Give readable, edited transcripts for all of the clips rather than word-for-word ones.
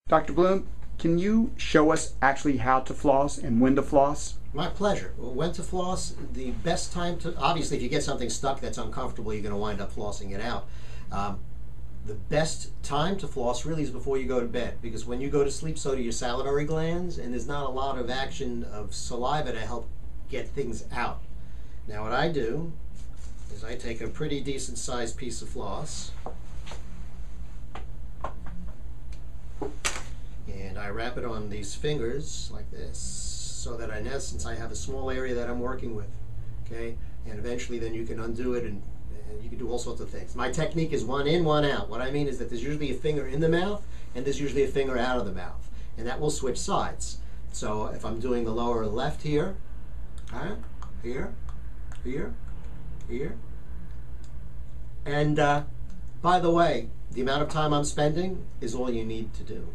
Dr. Blum, can you show us actually how to floss and when to floss? My pleasure. When to floss, the best time to, obviously if you get something stuck that's uncomfortable, you're going to wind up flossing it out. The best time to floss really is before you go to bed, because when you go to sleep, so do your salivary glands, and there's not a lot of action of saliva to help get things out. Now what I do is I take a pretty decent sized piece of floss and I wrap it on these fingers like this, so that in essence I have a small area that I'm working with, okay? And eventually then you can undo it and you can do all sorts of things. My technique is one in, one out. What I mean is that there's usually a finger in the mouth and there's usually a finger out of the mouth, and that will switch sides. So if I'm doing the lower left here, here, here, here, and by the way, the amount of time I'm spending is all you need to do.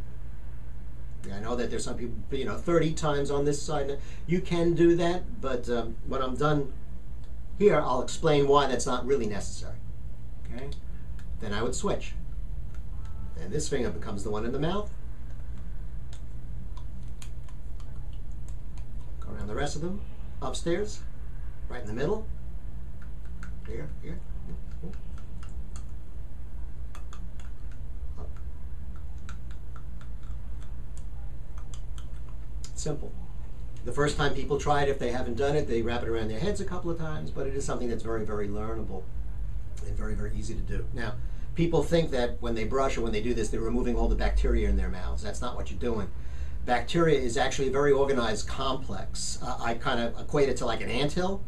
I know that there's some people, 30 times on this side. You can do that, but when I'm done here, I'll explain why that's not really necessary. Okay? Then I would switch. And this finger becomes the one in the mouth. Go around the rest of them. Upstairs, right in the middle. Here, here. Up. Simple. The first time people try it, if they haven't done it, they wrap it around their heads a couple of times, but it is something that's very, very learnable and very, very easy to do. Now, people think that when they brush or when they do this, they're removing all the bacteria in their mouths. That's not what you're doing. Bacteria is actually a very organized complex. I kind of equate it to like an anthill.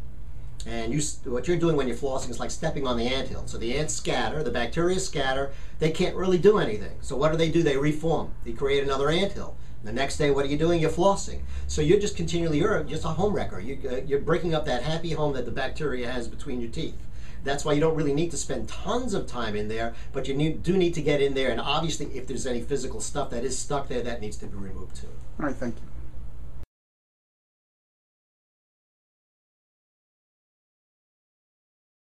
And what you're doing when you're flossing is like stepping on the anthill. So the ants scatter, the bacteria scatter, they can't really do anything. So what do? They reform. They create another anthill. The next day, what are you doing? You're flossing. So you're just continually, you're just a home wrecker. You're breaking up that happy home that the bacteria has between your teeth. That's why you don't really need to spend tons of time in there, but you do need to get in there. And obviously, if there's any physical stuff that is stuck there, that needs to be removed too. All right, thank you.